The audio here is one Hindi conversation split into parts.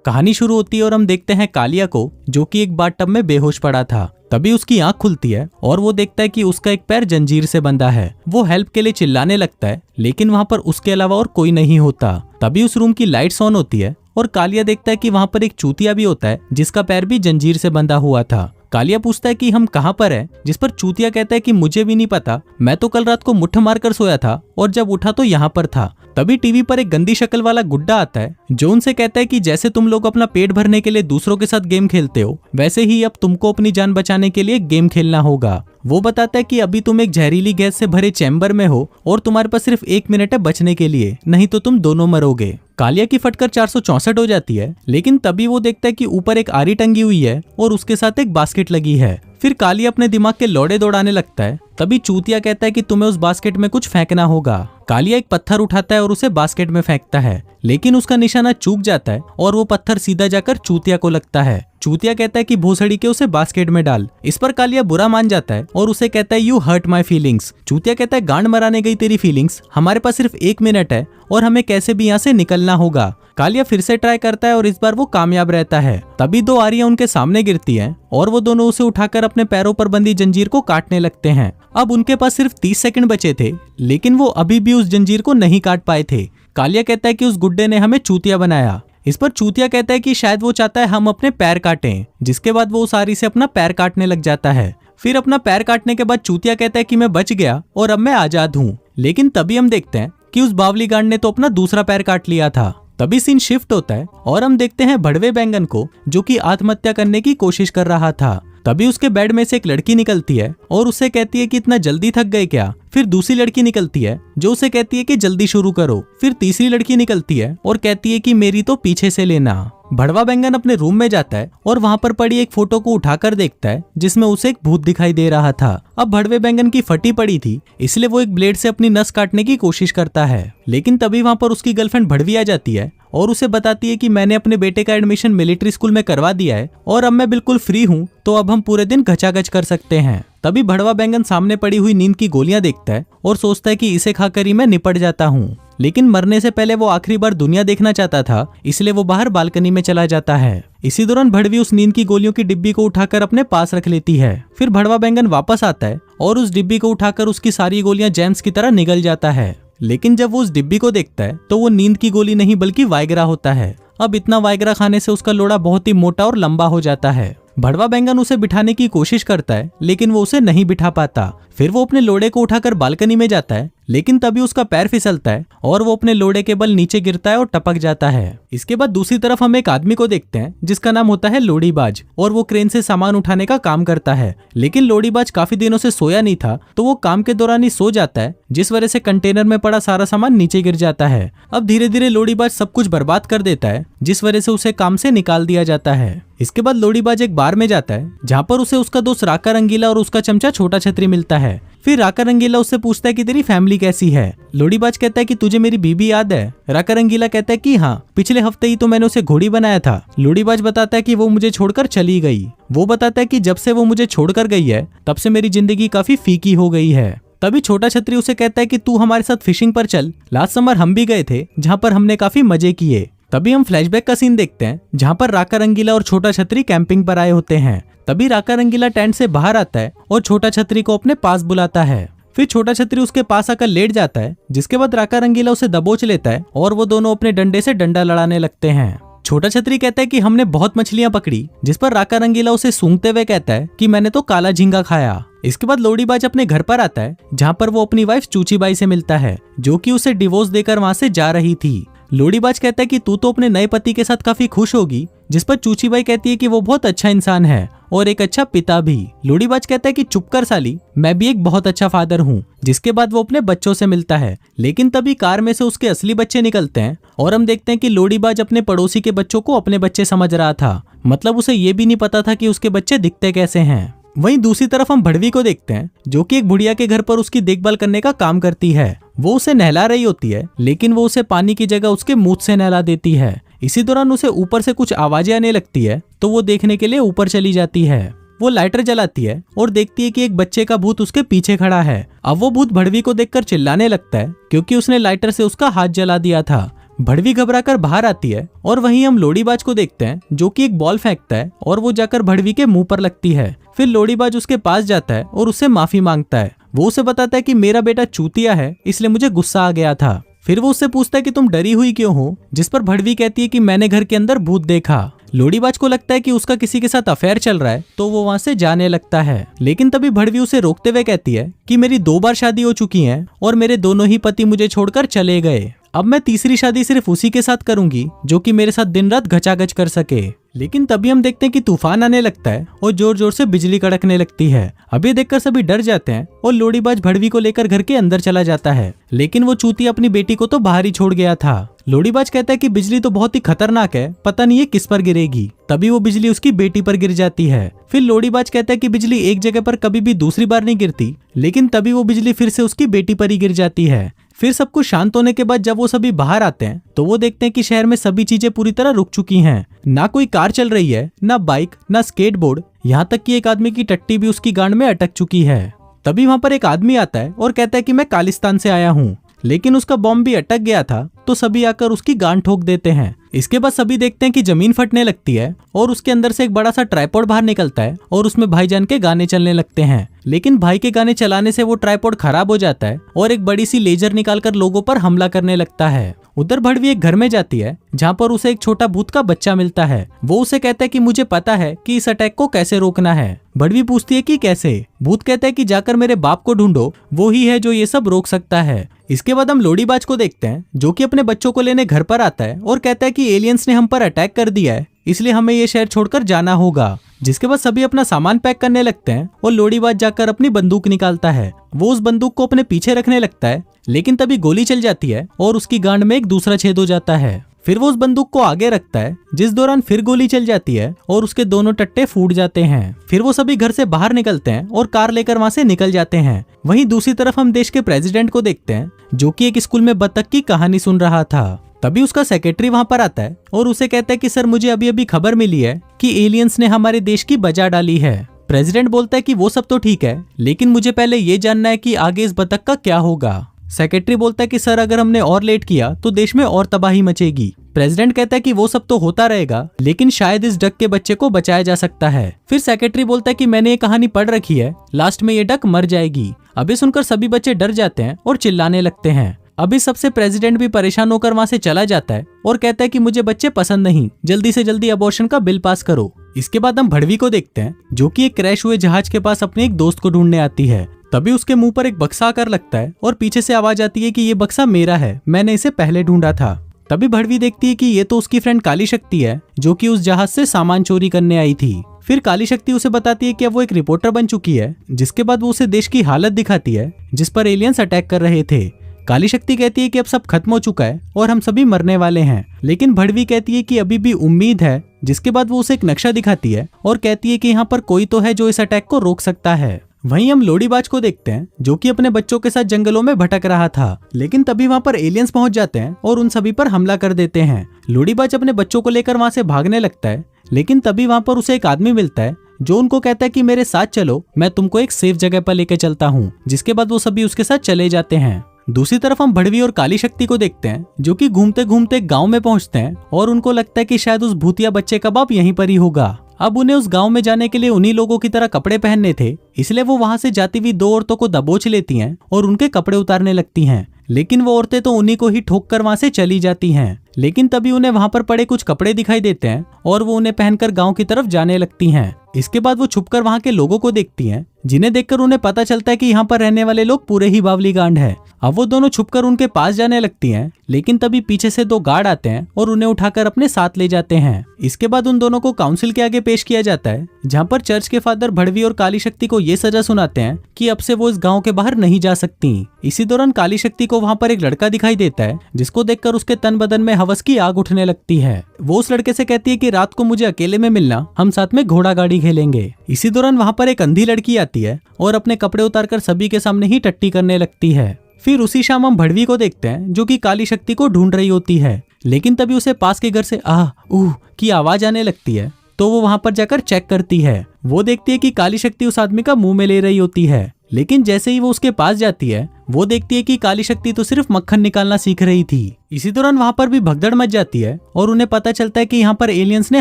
कहानी शुरू होती है और हम देखते हैं कालिया को, जो कि एक बाथ टब में बेहोश पड़ा था। तभी उसकी आंख खुलती है और वो देखता है कि उसका एक पैर जंजीर से बंधा है। वो हेल्प के लिए चिल्लाने लगता है, लेकिन वहाँ पर उसके अलावा और कोई नहीं होता। तभी उस रूम की लाइट्स ऑन होती है और कालिया देखता है कि वहाँ पर एक चूतिया भी होता है, जिसका पैर भी जंजीर से बंधा हुआ था। कालिया पूछता है कि हम कहाँ पर हैं, जिस पर चूतिया कहता है कि मुझे भी नहीं पता, मैं तो कल रात को मुट्ठ मारकर सोया था और जब उठा तो यहाँ पर था। तभी टीवी पर एक गंदी शक्ल वाला गुड्डा आता है, जो उनसे कहता है कि जैसे तुम लोग अपना पेट भरने के लिए दूसरों के साथ गेम खेलते हो, वैसे ही अब तुमको अपनी जान बचाने के लिए गेम खेलना होगा। वो बताता है कि अभी तुम एक जहरीली गैस से भरे चैम्बर में हो और तुम्हारे पास सिर्फ 1 मिनट है बचने के लिए, नहीं तो तुम दोनों मरोगे। कालिया की फटकर 464 हो जाती है, लेकिन तभी वो देखता है कि ऊपर एक आरी टंगी हुई है और उसके साथ एक बास्केट लगी है। फिर कालिया अपने दिमाग के लौड़े दौड़ाने लगता है। तभी चूतिया कहता है कि तुम्हें उस बास्केट में कुछ फेंकना होगा। कालिया एक पत्थर उठाता है और उसे बास्केट में फेंकता है, लेकिन उसका निशाना चूक जाता है और वो पत्थर सीधा जाकर चूतिया को लगता है। चूतिया कहता है कि भोसड़ी के उसे बास्केट में डाल। इस पर कालिया बुरा मान जाता है और उसे कहता है यू हर्ट माई फीलिंग्स। चूतिया कहता है गांड मराने गई तेरी फीलिंग्स, हमारे पास सिर्फ 1 मिनट है और हमें कैसे भी यहाँ से निकलना होगा। कालिया फिर से ट्राई करता है और इस बार वो कामयाब रहता है। तभी 2 आरियां उनके सामने गिरती हैं और वो दोनों उसे उठाकर अपने पैरों पर बंधी जंजीर को काटने लगते हैं। अब उनके पास सिर्फ 30 सेकंड बचे थे, लेकिन वो अभी भी उस जंजीर को नहीं काट पाए थे। कालिया कहता है कि उस गुड्डे ने हमें चूतिया बनाया। इस पर चूतिया कहता है कि शायद वो चाहता है हम अपने पैर काटें, जिसके बाद वो उस आरी से अपना पैर काटने लग जाता है। फिर अपना पैर काटने के बाद चूतिया कहता है कि मैं बच गया और अब मैं आजाद हूँ। लेकिन तभी हम देखते हैं कि उस बावली गांड ने तो अपना दूसरा पैर काट लिया था। तभी सीन शिफ्ट होता है और हम देखते हैं भड़वे बैंगन को, जो कि आत्महत्या करने की कोशिश कर रहा था। तभी उसके बेड में से एक लड़की निकलती है और उससे कहती है कि इतना जल्दी थक गए क्या। फिर दूसरी लड़की निकलती है जो उसे कहती है कि जल्दी शुरू करो। फिर तीसरी लड़की निकलती है और कहती है कि मेरी तो पीछे से लेना। भड़वा बैंगन अपने रूम में जाता है और वहाँ पर पड़ी एक फोटो को उठाकर देखता है, जिसमें उसे एक भूत दिखाई दे रहा था। अब भड़वे बैंगन की फटी पड़ी थी, इसलिए वो एक ब्लेड से अपनी नस काटने की कोशिश करता है। लेकिन तभी वहाँ पर उसकी गर्लफ्रेंड भड़वी आ जाती है और उसे बताती है कि मैंने अपने बेटे का एडमिशन मिलिट्री स्कूल में करवा दिया है और अब मैं बिल्कुल फ्री हूँ, तो अब हम पूरे दिन घचाघच कर सकते हैं। तभी भड़वा बैंगन सामने पड़ी हुई नींद की गोलियां देखता है और सोचता है कि इसे खाकर ही मैं निपट जाता हूँ। लेकिन मरने से पहले वो आखिरी बार दुनिया देखना चाहता था, इसलिए वो बाहर बालकनी में चला जाता है। इसी दौरान भड़वी उस नींद की गोलियों की डिब्बी को उठाकर अपने पास रख लेती है। फिर भड़वा बैंगन वापस आता है और उस डिब्बी को उठाकर उसकी सारी गोलियां जेम्स की तरह निगल जाता है। लेकिन जब वो उस डिब्बी को देखता है तो वो नींद की गोली नहीं बल्कि वाइग्रा होता है। अब इतना वाइग्रा खाने से उसका लोड़ा बहुत ही मोटा और लंबा हो जाता है। भड़वा बैंगन उसे बिठाने की कोशिश करता है, लेकिन वो उसे नहीं बिठा पाता। फिर वो अपने लोड़े को उठाकर बालकनी में जाता है, लेकिन तभी उसका पैर फिसलता है और वो अपने लोड़े के बल नीचे गिरता है और टपक जाता है। इसके बाद दूसरी तरफ हम एक आदमी को देखते हैं जिसका नाम होता है लोड़ीबाज और वो क्रेन से सामान उठाने का काम करता है। लेकिन लोड़ीबाज काफी दिनों से सोया नहीं था, तो वो काम के दौरान ही सो जाता है, जिस वजह से कंटेनर में पड़ा सारा सामान नीचे गिर जाता है। अब धीरे धीरे लोड़ीबाज सब कुछ बर्बाद कर देता है, जिस वजह से उसे काम से निकाल दिया जाता है। इसके बाद लोड़ीबाज एक बार में जाता है जहाँ पर उसे उसका दोस्त राका रंगीला और उसका चमचा छोटा छतरी मिलता है। फिर राका रंगीला उससे पूछता है कि तेरी फैमिली कैसी है। लोड़ीबाज कहता है कि तुझे मेरी बीबी याद है। राका रंगीला कहता है कि हाँ, पिछले हफ्ते ही तो मैंने उसे घोड़ी बनाया था। लोड़ीबाज बताता है कि वो मुझे छोड़कर चली गई। वो बताता है कि जब से वो मुझे छोड़कर गई है तब से मेरी जिंदगी काफी फीकी हो गई है। तभी छोटा छतरी उसे कहता है कि तू हमारे साथ फिशिंग पर चल, लास्ट समर हम भी गए थे जहाँ पर हमने काफी मजे किए। तभी हम फ्लैशबैक का सीन देखते हैं जहाँ पर राका रंगीला और छोटा छतरी कैंपिंग पर आए होते हैं। तभी राका रंगीला टेंट से बाहर आता है और छोटा छतरी को अपने पास बुलाता है। फिर छोटा छतरी उसके पास आकर लेट जाता है, जिसके बाद राका रंगीला उसे दबोच लेता है और वो दोनों अपने डंडे से डंडा लड़ाने लगते हैं। छोटा छतरी कहता है कि हमने बहुत मछलियां पकड़ी, जिस पर राका रंगीला उसे सूंघते हुए कहता है कि मैंने तो काला झींगा खाया। इसके बाद लोड़ीबाज अपने घर पर आता है जहाँ पर वो अपनी वाइफ चूचीबाई से मिलता है, जो कि उसे डिवोर्स देकर वहाँ से जा रही थी। लोड़ीबाज कहता है कि तू तो अपने नए पति के साथ काफी खुश होगी, जिस पर चूचीबाई कहती है कि वो बहुत अच्छा इंसान है और एक अच्छा पिता भी। लोड़ीबाज कहता है कि चुप कर साली, मैं भी एक बहुत अच्छा फादर हूँ। जिसके बाद वो अपने बच्चों से मिलता है, लेकिन तभी कार में से उसके असली बच्चे निकलते हैं और हम देखते हैं कि लोड़ीबाज अपने पड़ोसी के बच्चों को अपने बच्चे समझ रहा था। मतलब उसे ये भी नहीं पता था कि उसके बच्चे दिखते कैसे हैं। वहीं दूसरी तरफ हम भड़वी को देखते हैं, जो कि एक बुढ़िया के घर पर उसकी देखभाल करने का काम करती है। वो उसे नहला रही होती है, लेकिन वो उसे पानी की जगह उसके मुंह से नहला देती है। इसी दौरान उसे ऊपर से कुछ आवाजें आने लगती है, तो वो देखने के लिए ऊपर चली जाती है। वो लाइटर जलाती है और देखती है कि एक बच्चे का भूत उसके पीछे खड़ा है। अब वो भूत भड़वी को देखकर चिल्लाने लगता है, क्योंकि उसने लाइटर से उसका हाथ जला दिया था। भड़वी घबराकर बाहर आती है और वहीं हम लोड़ीबाज को देखते हैं, जो कि एक बॉल फेंकता है और वो जाकर भड़वी के मुंह पर लगती है। फिर लोड़ीबाज उसके पास जाता है और उससे माफी मांगता है। वो उसे बताता है कि मेरा बेटा चूतिया है, इसलिए मुझे गुस्सा आ गया था। फिर वो उससे पूछता है कि तुम डरी हुई क्यों हो, जिस पर भड़वी कहती है कि मैंने घर के अंदर भूत देखा। लोड़ीबाज को लगता है कि उसका किसी के साथ अफेयर चल रहा है, तो वो वहाँ से जाने लगता है। लेकिन तभी भड़वी उसे रोकते हुए कहती है कि मेरी 2 बार शादी हो चुकी है और मेरे दोनों ही पति मुझे छोड़कर चले गए। अब मैं तीसरी शादी सिर्फ उसी के साथ करूंगी जो कि मेरे साथ दिन रात घचाघच कर सके। लेकिन तभी हम देखते हैं कि तूफान आने लगता है और जोर जोर से बिजली कड़कने लगती है। अब ये देखकर सभी डर जाते हैं और लोड़ीबाज भड़वी को लेकर घर के अंदर चला जाता है, लेकिन वो चूतिया अपनी बेटी को तो बाहर ही छोड़ गया था। लोड़ीबाज कहता है कि बिजली तो बहुत ही खतरनाक है, पता नहीं ये किस पर गिरेगी। तभी वो बिजली उसकी बेटी पर गिर जाती है। फिर लोड़ीबाज कहता है कि बिजली एक जगह पर कभी भी दूसरी बार नहीं गिरती, लेकिन तभी वो बिजली फिर से उसकी बेटी पर ही गिर जाती है। फिर सब कुछ शांत होने के बाद जब वो सभी बाहर आते हैं, तो वो देखते हैं कि शहर में सभी चीजें पूरी तरह रुक चुकी हैं। ना कोई कार चल रही है, ना बाइक, ना स्केटबोर्ड, यहाँ तक कि एक आदमी की टट्टी भी उसकी गांड में अटक चुकी है। तभी वहाँ पर एक आदमी आता है और कहता है कि मैं कालिस्तान से आया हूँ, लेकिन उसका बॉम्ब भी अटक गया था, तो सभी आकर उसकी गांड ठोक देते हैं। इसके बाद सभी देखते हैं कि जमीन फटने लगती है और उसके अंदर से एक बड़ा सा ट्राइपॉड बाहर निकलता है और उसमें भाईजान के गाने चलने लगते हैं। लेकिन भाई के गाने चलाने से वो ट्राइपॉड खराब हो जाता है और एक बड़ी सी लेजर निकालकर लोगों पर हमला करने लगता है। उधर भड़वी एक घर में जाती है, जहाँ पर उसे एक छोटा भूत का बच्चा मिलता है। वो उसे कहता है कि मुझे पता है कि इस अटैक को कैसे रोकना है। भड़वी पूछती है कि कैसे। भूत कहता है कि जाकर मेरे बाप को ढूंढो, वो ही है जो ये सब रोक सकता है। इसके बाद हम लोड़ीबाज को देखते हैं, जो कि अपने बच्चों को लेने घर पर आता है और कहता है कि एलियंस ने हम पर अटैक कर दिया है, इसलिए हमें ये शहर छोड़कर जाना होगा। जिसके बाद सभी अपना सामान पैक करने लगते हैं और लोड़ीबाज जाकर अपनी बंदूक निकालता है। वो उस बंदूक को अपने पीछे रखने लगता है, लेकिन तभी गोली चल जाती है और उसकी गांड में एक दूसरा छेद हो जाता है। फिर वो उस बंदूक को आगे रखता है, जिस दौरान फिर गोली चल जाती है और उसके दोनों टट्टे फूट जाते हैं। फिर वो सभी घर से बाहर निकलते हैं और कार लेकर वहाँ से निकल जाते हैं। वहीं दूसरी तरफ हम देश के प्रेसिडेंट को देखते हैं, जो कि एक स्कूल में बतख की कहानी सुन रहा था। तभी उसका सेक्रेटरी वहाँ पर आता है और उसे कहता है कि सर, मुझे अभी अभी खबर मिली है कि एलियंस ने हमारे देश की बजा डाली है। प्रेसिडेंट बोलता है कि वो सब तो ठीक है, लेकिन मुझे पहले ये जानना है कि आगे इस बतख का क्या होगा। सेक्रेटरी बोलता है कि सर, अगर हमने और लेट किया तो देश में और तबाही मचेगी। प्रेसिडेंट कहता है कि वो सब तो होता रहेगा, लेकिन शायद इस डक के बच्चे को बचाया जा सकता है। फिर सेक्रेटरी बोलता है कि मैंने ये कहानी पढ़ रखी है, लास्ट में ये डक मर जाएगी। अभी सुनकर सभी बच्चे डर जाते हैं और चिल्लाने लगते हैं। अभी सबसे प्रेसिडेंट भी परेशान होकर वहाँ से चला जाता है और कहता है कि मुझे बच्चे पसंद नहीं, जल्दी से जल्दी अबॉर्शन का बिल पास करो। इसके बाद हम भड़वी को देखते हैं, जो कि एक क्रैश हुए जहाज के पास अपने एक दोस्त को ढूंढने आती है। तभी उसके मुंह पर एक बक्सा आकर लगता है और पीछे से आवाज आती है कि ये बक्सा मेरा है, मैंने इसे पहले ढूंढा था। तभी भड़वी देखती है कि ये तो उसकी फ्रेंड काली शक्ति है, जो कि उस जहाज से सामान चोरी करने आई थी। फिर काली शक्ति उसे बताती है कि अब वो एक रिपोर्टर बन चुकी है, जिसके बाद वो उसे देश की हालत दिखाती है जिस पर एलियंस अटैक कर रहे थे। काली शक्ति कहती है कि अब सब खत्म हो चुका है और हम सभी मरने वाले हैं, लेकिन भड़वी कहती है कि अभी भी उम्मीद है। जिसके बाद वो उसे एक नक्शा दिखाती है और कहती है कि यहाँ पर कोई तो है जो इस अटैक को रोक सकता है। वहीं हम लोड़ीबाज को देखते हैं, जो कि अपने बच्चों के साथ जंगलों में भटक रहा था, लेकिन तभी वहाँ पर एलियंस पहुंच जाते हैं और उन सभी पर हमला कर देते हैं। लोड़ीबाज अपने बच्चों को लेकर वहाँ से भागने लगता है, लेकिन तभी वहाँ पर उसे एक आदमी मिलता है, जो उनको कहता है कि मेरे साथ चलो, मैं तुमको एक सेफ जगह पर लेकर चलता हूँ। जिसके बाद वो सभी उसके साथ चले जाते हैं। दूसरी तरफ हम भड़वी और काली शक्ति को देखते हैं, जो कि घूमते घूमते गांव में पहुंचते हैं और उनको लगता है कि शायद उस भूतिया बच्चे का बाप यहीं पर ही होगा। अब उन्हें उस गांव में जाने के लिए उन्हीं लोगों की तरह कपड़े पहनने थे, इसलिए वो वहां से जाती हुई 2 औरतों को दबोच लेती हैं और उनके कपड़े उतारने लगती हैं। लेकिन वो औरतें तो उन्हीं को ही ठोक कर वहां से चली जाती हैं। लेकिन तभी उन्हें वहां पर पड़े कुछ कपड़े दिखाई देते हैं और वो उन्हें पहनकर गांव की तरफ जाने लगती हैं। इसके बाद वो छुपकर वहां के लोगों को देखती हैं, जिन्हें देखकर उन्हें पता चलता है कि यहाँ पर रहने वाले लोग पूरे ही बावली गांड है। अब वो दोनों छुपकर उनके पास जाने लगती हैं, लेकिन तभी पीछे से 2 गार्ड आते हैं और उन्हें उठाकर अपने साथ ले जाते हैं। इसके बाद उन दोनों को काउंसिल के आगे पेश किया जाता है, जहाँ पर चर्च के फादर भड़वी और काली शक्ति को ये सजा सुनाते हैं कि अब से वो इस गांव के बाहर नहीं जा सकती। इसी दौरान काली शक्ति को वहाँ पर एक लड़का दिखाई देता है, जिसको देखकर उसके तन बदन में हवस की आग उठने लगती है। वो उस लड़के से कहती है कि रात को मुझे अकेले में मिलना, हम साथ में घोड़ा गाड़ी खेलेंगे। इसी दौरान वहाँ पर एक अंधी लड़की आती है और अपने कपड़े उतारकर सभी के सामने ही टट्टी करने लगती है। फिर उसी शाम हम भड़वी को देखते हैं, जो कि काली शक्ति को ढूंढ रही होती है, लेकिन तभी उसे पास के घर से आह ऊह की आवाज आने लगती है। तो वो वहां पर जाकर चेक करती है। वो देखती है कि काली शक्ति उस आदमी का मुंह में ले रही होती है, लेकिन जैसे ही वो उसके पास जाती है, वो देखती है कि काली शक्ति तो सिर्फ मक्खन निकालना सीख रही थी। इसी दौरान वहां पर भी भगदड़ मच जाती है और उन्हें पता चलता है कि यहाँ पर एलियंस ने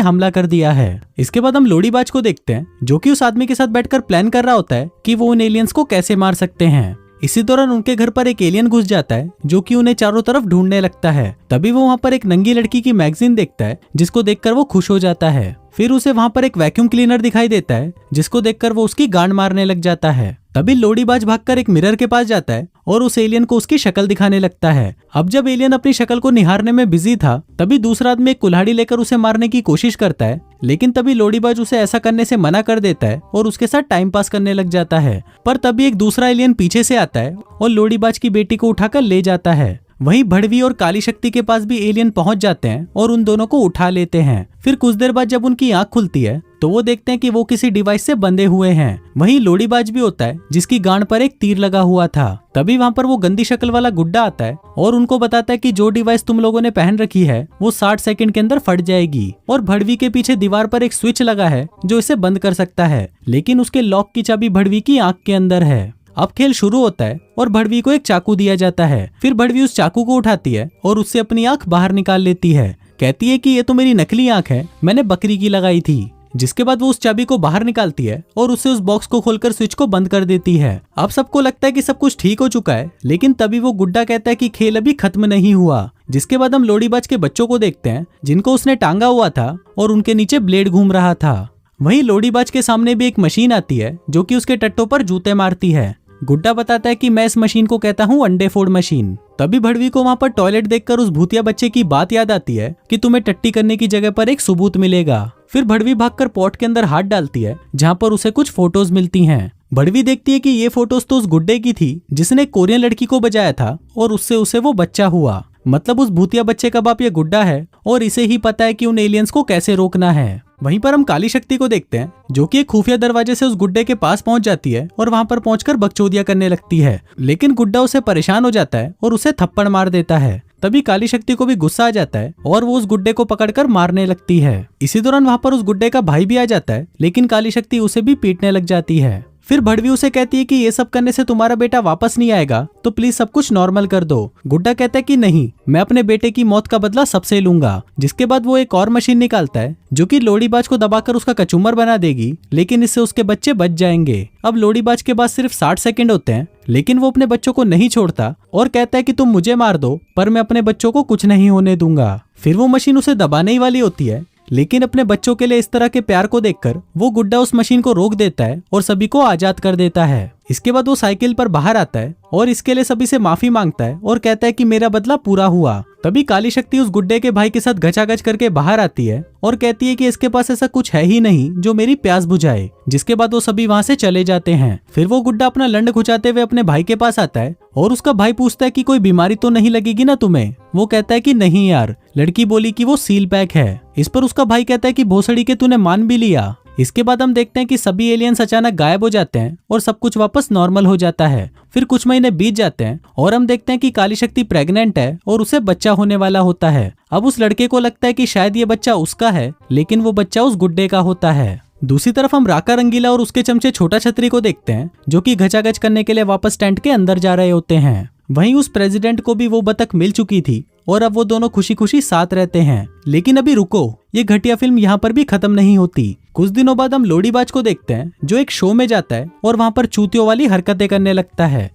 हमला कर दिया है। इसके बाद हम लोड़ीबाज को देखते हैं, जो कि उस आदमी के साथ बैठकर प्लान कर रहा होता है कि वो उन एलियंस को कैसे मार सकते हैं। इसी दौरान उनके घर पर एक एलियन घुस जाता है, जो कि उन्हें चारों तरफ ढूंढने लगता है। तभी वो वहाँ पर एक नंगी लड़की की मैगजीन देखता है, जिसको देखकर वो खुश हो जाता है। फिर उसे वहाँ पर एक वैक्यूम क्लीनर दिखाई देता है, जिसको देखकर वो उसकी गांड मारने लग जाता है। तभी लोड़ीबाज भागकर एक मिरर के पास जाता है और उस एलियन को उसकी शक्ल दिखाने लगता है। अब जब एलियन अपनी शक्ल को निहारने में बिजी था, तभी दूसरा आदमी एक कुल्हाड़ी लेकर उसे मारने की कोशिश करता है, लेकिन तभी लोड़ीबाज उसे ऐसा करने से मना कर देता है और उसके साथ टाइम पास करने लग जाता है। पर तभी एक दूसरा एलियन पीछे से आता है और लोड़ीबाज की बेटी को उठाकर ले जाता है। वहीं भड़वी और काली शक्ति के पास भी एलियन पहुंच जाते हैं और उन दोनों को उठा लेते हैं। फिर कुछ देर बाद जब उनकी आंख खुलती है, तो वो देखते हैं कि वो किसी डिवाइस से बंधे हुए हैं। वहीं लोड़ीबाज भी होता है, जिसकी गांड पर एक तीर लगा हुआ था। तभी वहां पर वो गंदी शक्ल वाला गुड्डा आता है और उनको बताता है कि जो डिवाइस तुम लोगों ने पहन रखी है, वो 60 सेकंड के अंदर फट जाएगी। और भड़वी के पीछे दीवार पर एक स्विच लगा है, जो इसे बंद कर सकता है, लेकिन उसके लॉक की चाबी भड़वी की आंख के अंदर है। अब खेल शुरू होता है और भड़वी को एक चाकू दिया जाता है। फिर भड़वी उस चाकू को उठाती है और उससे अपनी आंख बाहर निकाल लेती है। कहती है कि ये तो मेरी नकली आंख है, मैंने बकरी की लगाई थी। जिसके बाद वो उस चाबी को बाहर निकालती है और उससे उस बॉक्स को खोलकर स्विच को बंद कर देती है। अब सबको लगता है कि सब कुछ ठीक हो चुका है, लेकिन तभी वो गुड्डा कहता है कि खेल अभी खत्म नहीं हुआ। जिसके बाद हम लोड़ीबाज के बच्चों को देखते हैं, जिनको उसने टांगा हुआ था और उनके नीचे ब्लेड घूम रहा था। वहीं लोड़ीबाज के सामने भी एक मशीन आती है, जो कि उसके टट्टों पर जूते मारती है। गुड्डा बताता है कि मैं इस मशीन को कहता हूँ अंडे फोड़ मशीन। तभी भड़वी को वहाँ पर टॉयलेट देखकर उस भूतिया बच्चे की बात याद आती है कि तुम्हें टट्टी करने की जगह पर एक सबूत मिलेगा। फिर भड़वी भागकर पॉट के अंदर हाथ डालती है, जहाँ पर उसे कुछ फोटोज मिलती हैं। भड़वी देखती है कि ये फोटोज तो उस गुड्डे की थी, जिसने कोरियन लड़की को बजाया था और उससे उसे वो बच्चा हुआ। मतलब उस भूतिया बच्चे का बाप ये गुड्डा है और इसे ही पता है कि उन एलियंस को कैसे रोकना है। वहीं पर हम काली शक्ति को देखते हैं, जो कि एक खुफिया दरवाजे से उस गुड्डे के पास पहुंच जाती है और वहां पर पहुंचकर बकचोदिया करने लगती है। लेकिन गुड्डा उसे परेशान हो जाता है और उसे थप्पड़ मार देता है। तभी काली शक्ति को भी गुस्सा आ जाता है और वो उस गुड्डे को पकड़कर मारने लगती है। इसी दौरान वहां पर उस गुड्डे का भाई भी आ जाता है, लेकिन काली शक्ति उसे भी पीटने लग जाती है। फिर भड़वी उसे कहती है कि ये सब करने से तुम्हारा बेटा वापस नहीं आएगा, तो प्लीज सब कुछ नॉर्मल कर दो। गुड्डा कहता है कि नहीं, मैं अपने बेटे की मौत का बदला सबसे लूंगा। जिसके बाद वो एक और मशीन निकालता है, जो कि लोड़ीबाज को दबाकर उसका कचूमर बना देगी, लेकिन इससे उसके बच्चे बच जाएंगे। अब लोड़ीबाज के पास सिर्फ 60 सेकंड होते हैं, लेकिन वो अपने बच्चों को नहीं छोड़ता और कहता है कि तुम मुझे मार दो, पर मैं अपने बच्चों को कुछ नहीं होने दूंगा। फिर वो मशीन उसे दबाने ही वाली होती है, लेकिन अपने बच्चों के लिए इस तरह के प्यार को देखकर वो गुड्डा उस मशीन को रोक देता है और सभी को आजाद कर देता है। इसके बाद वो साइकिल पर बाहर आता है और इसके लिए सभी से माफी मांगता है और कहता है कि मेरा बदला पूरा हुआ। तभी काली शक्ति उस गुड्डे के भाई के साथ गचागच करके बाहर आती है और कहती है कि इसके पास ऐसा कुछ है ही नहीं जो मेरी प्यास बुझाए। जिसके बाद वो सभी वहाँ से चले जाते हैं। फिर वो गुड्डा अपना लंड खुचाते हुए अपने भाई के पास आता है और उसका भाई पूछता है कि कोई बीमारी तो नहीं लगेगी ना तुम्हें। वो कहता है कि नहीं यार, लड़की बोली कि वो सील पैक है। इस पर उसका भाई कहता है कि भोसड़ी के तूने मान भी लिया। इसके बाद हम देखते हैं कि सभी एलियंस अचानक गायब हो जाते हैं और सब कुछ वापस नॉर्मल हो जाता है। फिर कुछ महीने बीत जाते हैं और हम देखते हैं कि काली शक्ति प्रेग्नेंट है और उसे बच्चा होने वाला होता है। अब उस लड़के को लगता है कि शायद ये बच्चा उसका है, लेकिन वो बच्चा उस गुड्डे का होता है। दूसरी तरफ हम राका रंगीला और उसके चमचे छोटा छतरी को देखते हैं, जो कि घचाघच करने के लिए वापस टेंट के अंदर जा रहे होते हैं। वहीं उस प्रेसिडेंट को भी वो बतख मिल चुकी थी और अब वो दोनों खुशी खुशी साथ रहते हैं। लेकिन अभी रुको, ये घटिया फिल्म यहाँ पर भी खत्म नहीं होती। कुछ दिनों बाद हम लोड़ीबाज को देखते हैं, जो एक शो में जाता है और वहाँ पर चूतियों वाली हरकतें करने लगता है।